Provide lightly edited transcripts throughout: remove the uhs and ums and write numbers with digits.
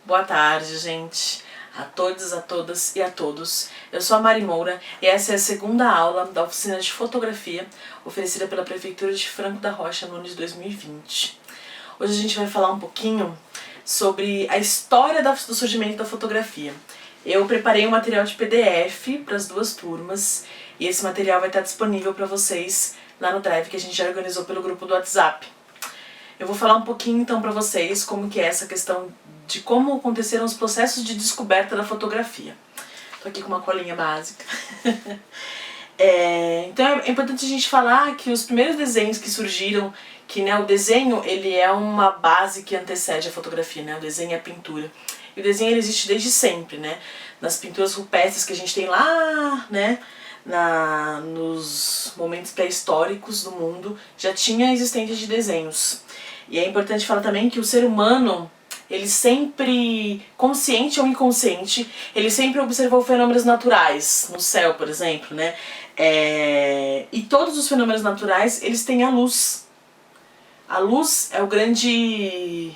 Boa tarde, gente, a todos, a todas e a todos. Eu sou a Mari Moura e essa é a segunda aula da oficina de fotografia oferecida pela Prefeitura de Franco da Rocha no ano de 2020. Hoje a gente vai falar um pouquinho sobre a história do surgimento da fotografia. Eu preparei um material de PDF para as duas turmas e esse material vai estar disponível para vocês lá no Drive que a gente já organizou pelo grupo do WhatsApp. Eu vou falar um pouquinho então para vocês como que é essa questão de como aconteceram os processos de descoberta da fotografia. Tô aqui com uma colinha básica. Então é importante a gente falar que os primeiros desenhos que surgiram, que o desenho ele é uma base que antecede a fotografia, o desenho é a pintura. E o desenho ele existe desde sempre, nas pinturas rupestres que a gente tem lá, nos momentos pré-históricos do mundo, já tinha a existência de desenhos. E é importante falar também que o ser humano, ele sempre, consciente ou inconsciente, ele sempre observou fenômenos naturais, no céu, por exemplo, e todos os fenômenos naturais, eles têm a luz. A luz é o que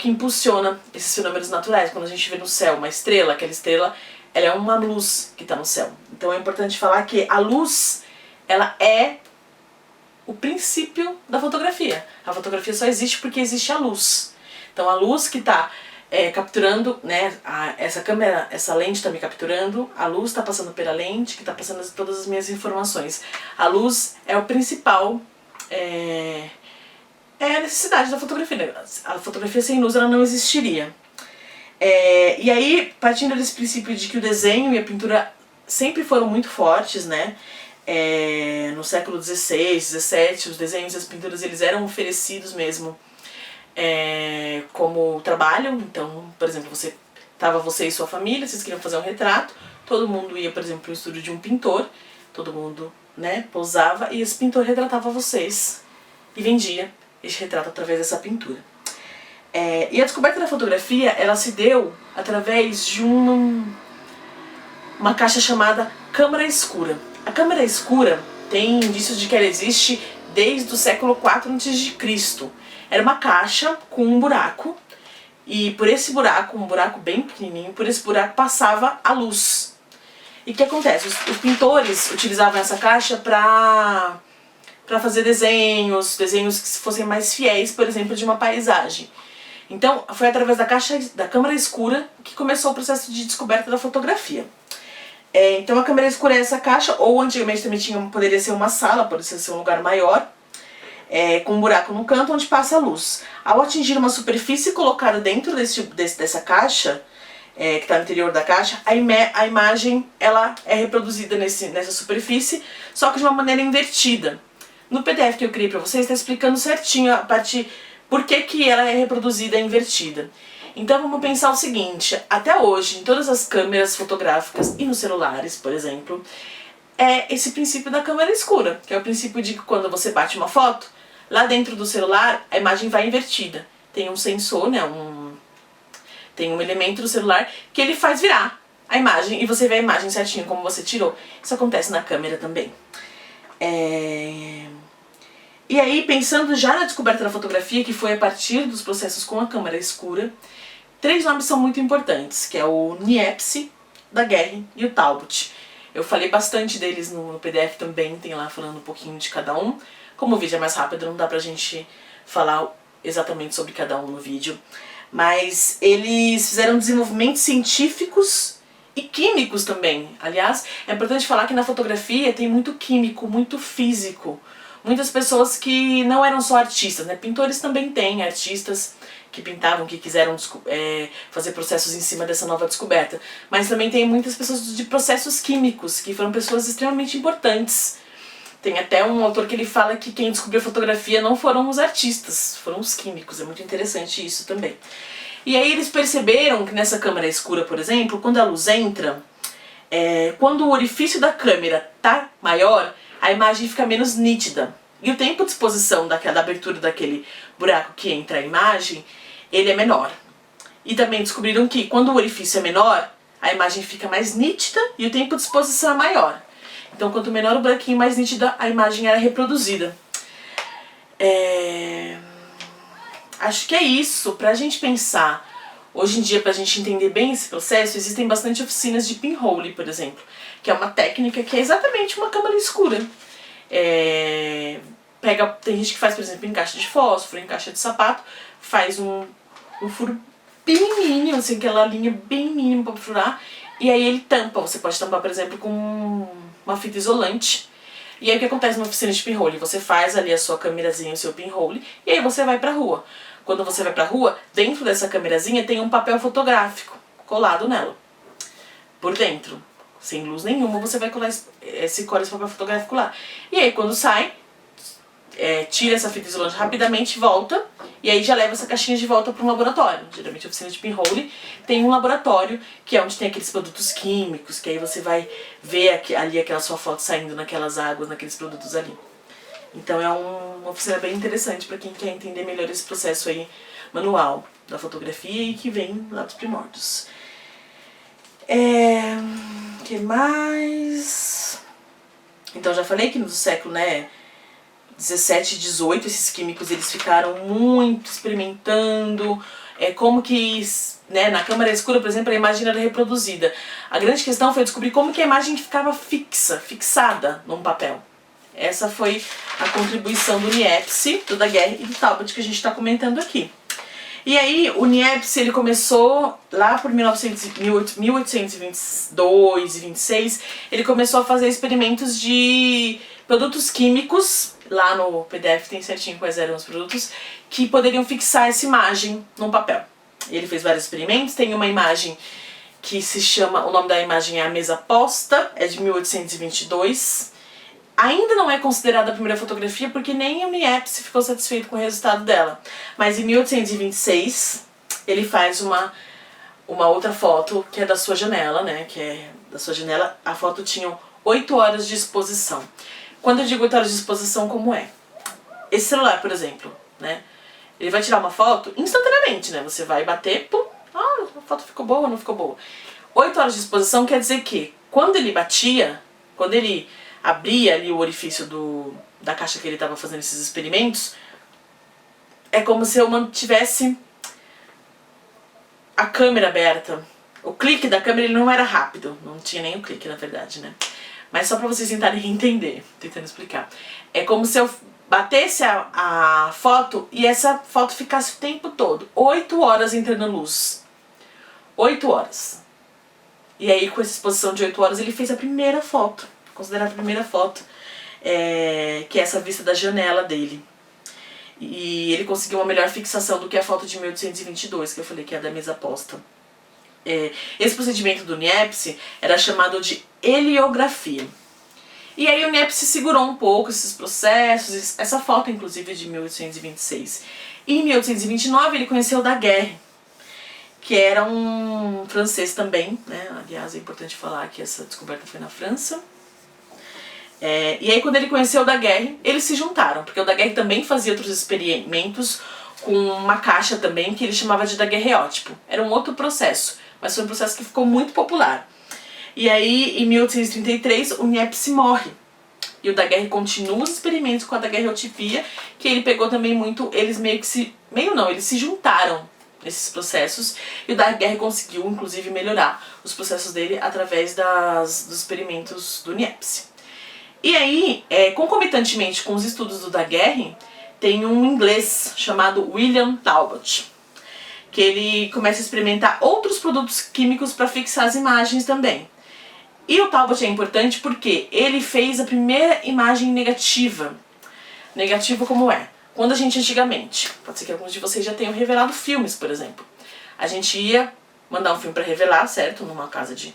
impulsiona esses fenômenos naturais. Quando a gente vê no céu uma estrela, aquela estrela, ela é uma luz que está no céu. Então é importante falar que a luz, ela é o princípio da fotografia. A fotografia só existe porque existe a luz. Então a luz que está capturando, essa câmera, essa lente está me capturando, a luz está passando pela lente, que está passando todas as minhas informações. A luz é o principal, é a necessidade da fotografia. A fotografia sem luz ela não existiria. E aí, partindo desse princípio de que o desenho e a pintura sempre foram muito fortes, no século XVI, XVII, os desenhos e as pinturas eles eram oferecidos mesmo como trabalho. Então, por exemplo, você e sua família, vocês queriam fazer um retrato, todo mundo ia, por exemplo, para o estúdio de um pintor, todo mundo pousava e esse pintor retratava vocês e vendia esse retrato através dessa pintura. E a descoberta da fotografia, ela se deu através de uma caixa chamada câmara escura. A câmara escura tem indícios de que ela existe desde o século IV a.C. Era uma caixa com um buraco, e por esse buraco, um buraco bem pequenininho, por esse buraco passava a luz. E o que acontece? Os pintores utilizavam essa caixa para fazer desenhos que fossem mais fiéis, por exemplo, de uma paisagem. Então, foi através da câmara escura que começou o processo de descoberta da fotografia. Então a câmera escura é essa caixa, ou antigamente também poderia ser uma sala, poderia ser um lugar maior, com um buraco no canto onde passa a luz. Ao atingir uma superfície colocada dentro dessa caixa, que está no interior da caixa, a imagem ela é reproduzida nessa superfície, só que de uma maneira invertida. No PDF que eu criei para vocês está explicando certinho por que ela é reproduzida invertida. Então vamos pensar o seguinte, até hoje, em todas as câmeras fotográficas e nos celulares, por exemplo, é esse princípio da câmera escura, que é o princípio de que quando você bate uma foto, lá dentro do celular a imagem vai invertida. Tem um sensor, tem um elemento do celular que ele faz virar a imagem e você vê a imagem certinho como você tirou. Isso acontece na câmera também. E aí, pensando já na descoberta da fotografia, que foi a partir dos processos com a câmera escura, 3 nomes são muito importantes, que é o Niepce, Daguerre e o Talbot. Eu falei bastante deles no PDF também, tem lá falando um pouquinho de cada um. Como o vídeo é mais rápido, não dá pra gente falar exatamente sobre cada um no vídeo. Mas eles fizeram desenvolvimentos científicos e químicos também. Aliás, é importante falar que na fotografia tem muito químico, muito físico. Muitas pessoas que não eram só artistas, Pintores também têm artistas que pintavam, que quiseram fazer processos em cima dessa nova descoberta. Mas também tem muitas pessoas de processos químicos, que foram pessoas extremamente importantes. Tem até um autor que ele fala que quem descobriu a fotografia não foram os artistas, foram os químicos. É muito interessante isso também. E aí eles perceberam que nessa câmera escura, por exemplo, quando a luz entra, quando o orifício da câmera tá maior, a imagem fica menos nítida. E o tempo de exposição da abertura daquele buraco que entra a imagem, ele é menor. E também descobriram que quando o orifício é menor, a imagem fica mais nítida e o tempo de exposição é maior. Então quanto menor o buraquinho, mais nítida a imagem era reproduzida. Acho que é isso, pra gente pensar Hoje em dia, pra gente entender bem esse processo, existem bastante oficinas de pinhole, por exemplo, que é uma técnica que é exatamente uma câmara escura. Tem gente que faz, por exemplo, em caixa de fósforo, em caixa de sapato, faz um furo bem mínimo, assim, aquela linha bem mínima pra furar, e aí ele tampa. Você pode tampar, por exemplo, com uma fita isolante. E aí o que acontece numa oficina de pinhole? Você faz ali a sua câmerazinha, o seu pinhole, e aí você vai pra rua. Quando você vai pra rua, dentro dessa câmerazinha tem um papel fotográfico colado nela, por dentro. Sem luz nenhuma, você vai colar esse papel fotográfico lá. E aí quando sai, tira essa fita isolante rapidamente, volta, e aí já leva essa caixinha de volta para um laboratório. Geralmente a oficina de pinhole tem um laboratório, que é onde tem aqueles produtos químicos, que aí você vai ver ali aquela sua foto saindo naquelas águas, naqueles produtos ali. Então é uma oficina bem interessante para quem quer entender melhor esse processo aí manual da fotografia e que vem lá dos primórdios. Que mais? Então já falei que no século 17 e 18 esses químicos eles ficaram muito experimentando como que na câmara escura, por exemplo, a imagem era reproduzida. A grande questão foi descobrir como que a imagem ficava fixada num papel. Essa foi a contribuição do Niepce, do Daguerre e do Talbot que a gente está comentando aqui. E aí o Niepce ele começou lá por 1822 e 26, ele começou a fazer experimentos de produtos químicos. Lá no PDF tem certinho quais eram os produtos que poderiam fixar essa imagem num papel. Ele fez vários experimentos, tem uma imagem que se chama, o nome da imagem é A Mesa Posta, é de 1822. Ainda não é considerada a primeira fotografia porque nem o Niepce ficou satisfeito com o resultado dela. Mas em 1826 ele faz uma outra foto que é da sua janela, que é da sua janela. A foto tinha 8 horas de exposição. Quando eu digo 8 horas de exposição, como é? Esse celular, por exemplo, ele vai tirar uma foto instantaneamente, Você vai bater, pum, a foto ficou boa ou não ficou boa. 8 horas de exposição quer dizer que quando ele batia, quando ele abria ali o orifício da caixa que ele estava fazendo esses experimentos, é como se eu mantivesse a câmera aberta. O clique da câmera ele não era rápido, não tinha nem o clique na verdade, Mas só pra vocês tentarem entender, tentando explicar. É como se eu batesse a foto e essa foto ficasse o tempo todo, 8 horas entrando luz. 8 horas. E aí com essa exposição de 8 horas ele fez a primeira foto, considerada a primeira foto, que é essa vista da janela dele. E ele conseguiu uma melhor fixação do que a foto de 1822, que eu falei que é a da mesa posta. Esse procedimento do Niepce era chamado de heliografia. E aí o Niepce segurou um pouco esses processos, essa foto inclusive é de 1826. E em 1829 ele conheceu Daguerre, que era um francês também, Aliás, é importante falar que essa descoberta foi na França. E aí quando ele conheceu o Daguerre, eles se juntaram, porque o Daguerre também fazia outros experimentos com uma caixa também que ele chamava de daguerreótipo. Era um outro processo, mas foi um processo que ficou muito popular. E aí, em 1833, o Niepce morre. E o Daguerre continua os experimentos com a daguerreotipia, que ele pegou também muito, eles eles se juntaram nesses processos, e o Daguerre conseguiu, inclusive, melhorar os processos dele através dos experimentos do Niepce. E aí, concomitantemente com os estudos do Daguerre, tem um inglês chamado William Talbot, que ele começa a experimentar outros produtos químicos para fixar as imagens também. E o Talbot é importante porque ele fez a primeira imagem negativa. Negativo como é? Quando a gente antigamente, pode ser que alguns de vocês já tenham revelado filmes, por exemplo. A gente ia mandar um filme para revelar, certo? Numa casa de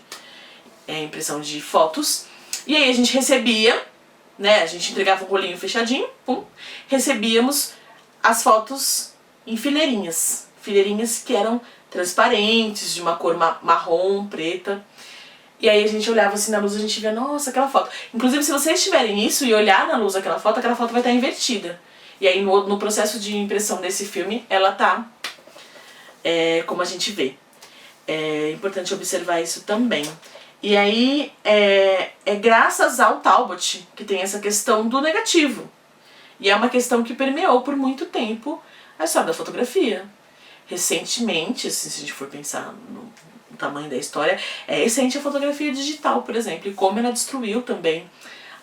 impressão de fotos. E aí a gente recebia, a gente entregava um rolinho fechadinho, pum, recebíamos as fotos em fileirinhas. Fileirinhas que eram transparentes, de uma cor marrom, preta. E aí a gente olhava assim na luz, a gente via, nossa, aquela foto. Inclusive, se vocês tiverem isso e olhar na luz aquela foto vai estar invertida. E aí no processo de impressão desse filme, ela tá como a gente vê. É importante observar isso também. E aí é graças ao Talbot que tem essa questão do negativo. E é uma questão que permeou por muito tempo a história da fotografia. recentemente, assim, se a gente for pensar no tamanho da história, é recente a fotografia digital, por exemplo, e como ela destruiu também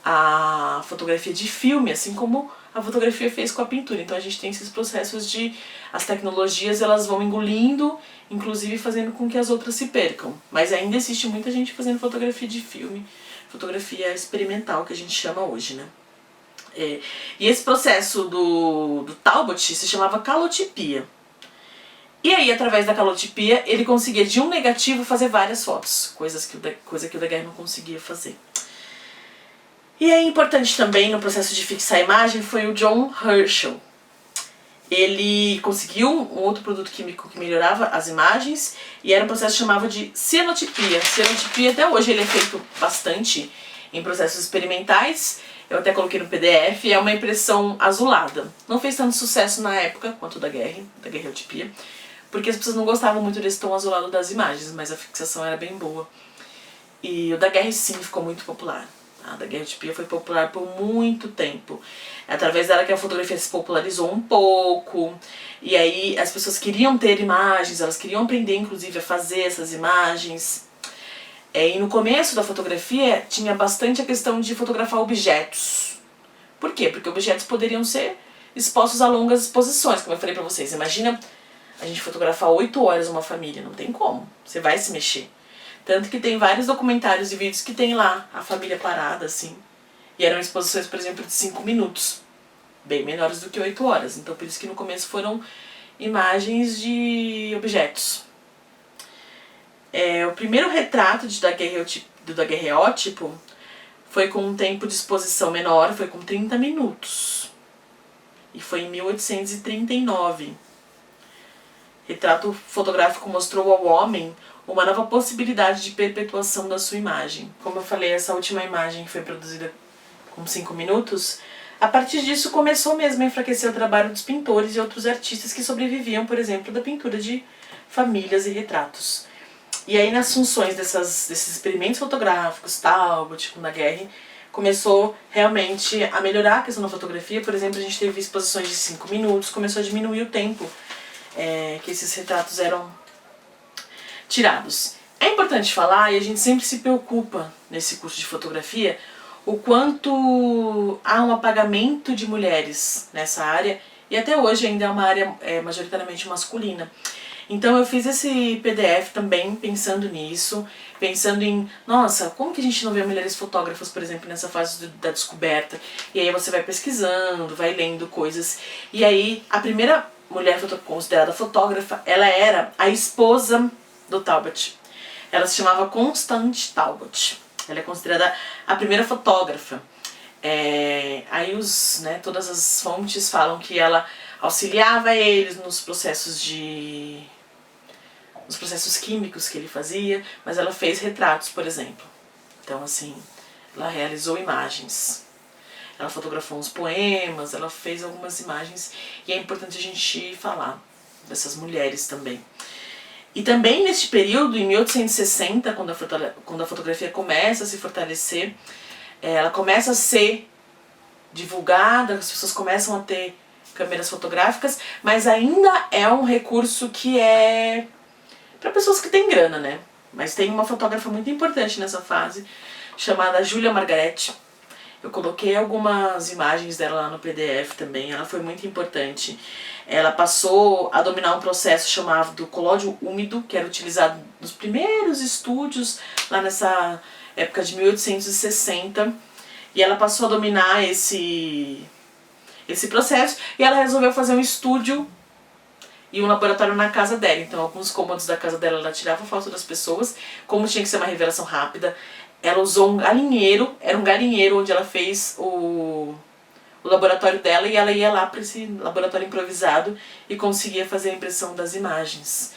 a fotografia de filme, assim como a fotografia fez com a pintura. Então a gente tem esses processos de as tecnologias, elas vão engolindo, inclusive fazendo com que as outras se percam. Mas ainda existe muita gente fazendo fotografia de filme, fotografia experimental, que a gente chama hoje, né? E esse processo do Talbot se chamava calotipia. E aí, através da calotipia, ele conseguia de um negativo fazer várias fotos, coisa que o Daguerre não conseguia fazer. E é importante também no processo de fixar a imagem foi o John Herschel. Ele conseguiu um outro produto químico que melhorava as imagens e era um processo que chamava de cianotipia. Cianotipia até hoje ele é feito bastante em processos experimentais. Eu até coloquei no PDF, é uma impressão azulada. Não fez tanto sucesso na época quanto o daguerreotipia, porque as pessoas não gostavam muito desse tom azulado das imagens, mas a fixação era bem boa. E o Daguerre sim ficou muito popular. A daguerreotipia foi popular por muito tempo. É através dela que a fotografia se popularizou um pouco. E aí as pessoas queriam ter imagens, elas queriam aprender inclusive a fazer essas imagens. E no começo da fotografia tinha bastante a questão de fotografar objetos. Por quê? Porque objetos poderiam ser expostos a longas exposições, como eu falei pra vocês. Imagina a gente fotografar 8 horas uma família, não tem como. Você vai se mexer. Tanto que tem vários documentários e vídeos que tem lá a família parada, assim. E eram exposições, por exemplo, de 5 minutos. Bem menores do que 8 horas. Então por isso que no começo foram imagens de objetos. O primeiro retrato do daguerreótipo foi com um tempo de exposição menor, foi com 30 minutos. E foi em 1839. Retrato fotográfico mostrou ao homem uma nova possibilidade de perpetuação da sua imagem. Como eu falei, essa última imagem que foi produzida com 5 minutos, a partir disso começou mesmo a enfraquecer o trabalho dos pintores e outros artistas que sobreviviam, por exemplo, da pintura de famílias e retratos. E aí nas funções desses experimentos fotográficos, Talbot, com Daguerre, começou realmente a melhorar a questão da fotografia. Por exemplo, a gente teve exposições de 5 minutos, começou a diminuir o tempo que esses retratos eram tirados. É importante falar, e a gente sempre se preocupa nesse curso de fotografia, o quanto há um apagamento de mulheres nessa área, e até hoje ainda é uma área majoritariamente masculina. Então eu fiz esse PDF também pensando nisso, pensando em, nossa, como que a gente não vê mulheres fotógrafas, por exemplo, nessa fase da descoberta? E aí você vai pesquisando, vai lendo coisas, e aí a primeira mulher considerada fotógrafa, ela era a esposa do Talbot. Ela se chamava Constance Talbot. Ela é considerada a primeira fotógrafa. Aí todas as fontes falam que ela auxiliava eles nos processos químicos que ele fazia, mas ela fez retratos, por exemplo. Então, assim, ela realizou imagens. Ela fotografou uns poemas, ela fez algumas imagens, e é importante a gente falar dessas mulheres também. E também neste período, em 1860, quando a fotografia começa a se fortalecer, ela começa a ser divulgada, as pessoas começam a ter câmeras fotográficas, mas ainda é um recurso que é para pessoas que têm grana, né? Mas tem uma fotógrafa muito importante nessa fase, chamada Julia Margaret. Eu coloquei algumas imagens dela lá no PDF também, ela foi muito importante. Ela passou a dominar um processo chamado colóide úmido, que era utilizado nos primeiros estúdios, lá nessa época de 1860. E ela passou a dominar esse processo, e ela resolveu fazer um estúdio e um laboratório na casa dela. Então alguns cômodos da casa dela ela tirava foto das pessoas, como tinha que ser uma revelação rápida. Ela usou um galinheiro, era um galinheiro onde ela fez o laboratório dela, e ela ia lá para esse laboratório improvisado e conseguia fazer a impressão das imagens.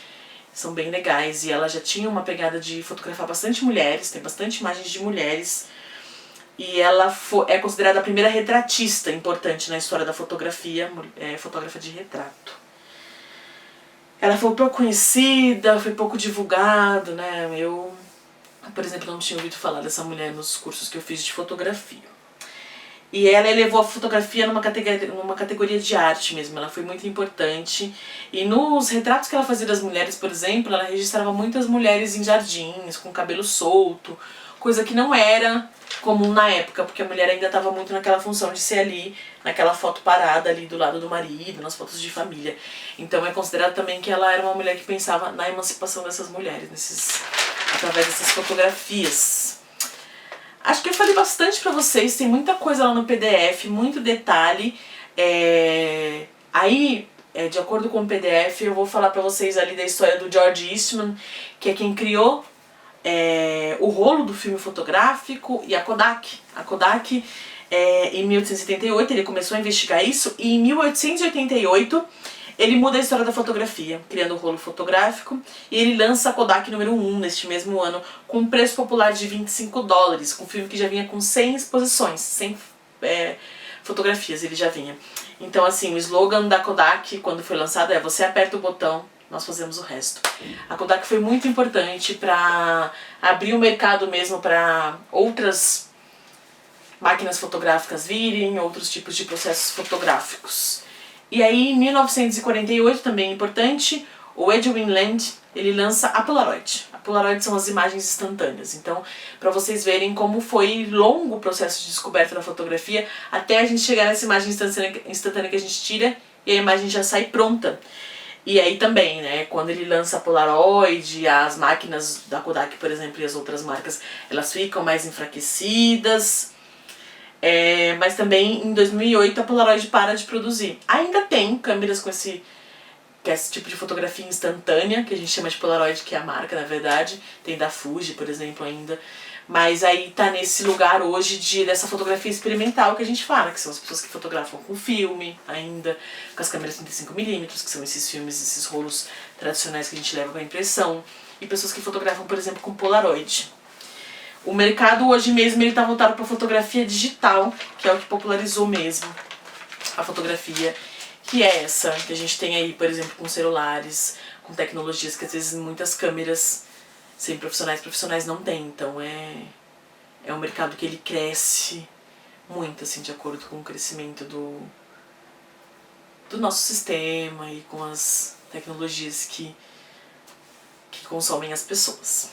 São bem legais, e ela já tinha uma pegada de fotografar bastante mulheres, tem bastante imagens de mulheres, e ela é considerada a primeira retratista importante na história da fotografia, fotógrafa de retrato. Ela foi pouco conhecida, foi pouco divulgado, né? Eu, por exemplo, não tinha ouvido falar dessa mulher nos cursos que eu fiz de fotografia. E ela elevou a fotografia numa categoria de arte mesmo, ela foi muito importante. E nos retratos que ela fazia das mulheres, por exemplo, ela registrava muitas mulheres em jardins, com cabelo solto, coisa que não era comum na época, porque a mulher ainda estava muito naquela função de ser ali, naquela foto parada ali do lado do marido, nas fotos de família. Então é considerado também que ela era uma mulher que pensava na emancipação dessas mulheres, através dessas fotografias. Acho que eu falei bastante pra vocês, tem muita coisa lá no PDF, muito detalhe. Aí, de acordo com o PDF, eu vou falar pra vocês ali da história do George Eastman, que é quem criou o rolo do filme fotográfico, e a Kodak. A Kodak, em 1878, ele começou a investigar isso, e em 1888 ele muda a história da fotografia, criando o rolo fotográfico, e ele lança a Kodak número 1 neste mesmo ano, com um preço popular de $25, com um filme que já vinha com 100 exposições, 100 fotografias ele já vinha. Então assim, o slogan da Kodak quando foi lançado é: você aperta o botão, nós fazemos o resto. A Kodak foi muito importante para abrir o mercado mesmo para outras máquinas fotográficas virem, outros tipos de processos fotográficos. E aí, em 1948, também importante, o Edwin Land, ele lança a Polaroid. A Polaroid são as imagens instantâneas. Então, para vocês verem como foi longo o processo de descoberta da fotografia, até a gente chegar nessa imagem instantânea que a gente tira e a imagem já sai pronta. E aí também, né, quando ele lança a Polaroid, as máquinas da Kodak, por exemplo, e as outras marcas, elas ficam mais enfraquecidas. Mas também em 2008 a Polaroid para de produzir. Ainda tem câmeras com esse tipo de fotografia instantânea, que a gente chama de Polaroid, que é a marca na verdade. Tem da Fuji, por exemplo, ainda. Mas aí tá nesse lugar hoje dessa fotografia experimental que a gente fala, que são as pessoas que fotografam com filme ainda, com as câmeras 35mm, que são esses filmes, esses rolos tradicionais que a gente leva para impressão, e pessoas que fotografam, por exemplo, com Polaroid. O mercado hoje mesmo ele tá voltado para fotografia digital, que é o que popularizou mesmo a fotografia, que é essa que a gente tem aí, por exemplo, com celulares, com tecnologias que às vezes muitas câmeras sem profissionais não têm. Então é um mercado que ele cresce muito, assim, de acordo com o crescimento do nosso sistema e com as tecnologias que consomem as pessoas.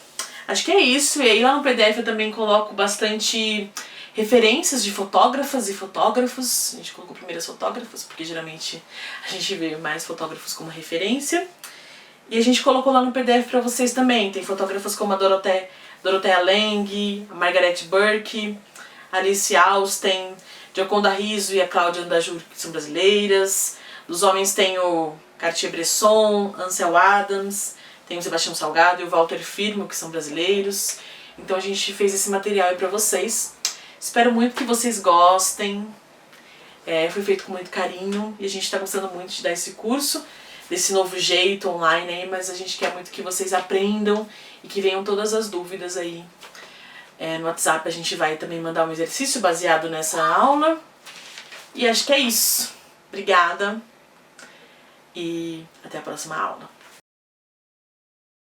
Acho que é isso, e aí lá no PDF eu também coloco bastante referências de fotógrafas e fotógrafos. A gente colocou primeiro as fotógrafas, porque geralmente a gente vê mais fotógrafos como referência. E a gente colocou lá no PDF pra vocês também. Tem fotógrafas como a Dorothea Lange, a Margaret Burke, Alice Austen, Gioconda Riso e a Cláudia Andajur, que são brasileiras. Dos homens tem o Cartier-Bresson, Ansel Adams, tem o Sebastião Salgado e o Walter Firmo, que são brasileiros. Então a gente fez esse material aí pra vocês. Espero muito que vocês gostem. Foi feito com muito carinho e a gente tá gostando muito de dar esse curso, desse novo jeito online aí, mas a gente quer muito que vocês aprendam e que venham todas as dúvidas aí. No WhatsApp a gente vai também mandar um exercício baseado nessa aula. E acho que é isso. Obrigada e até a próxima aula.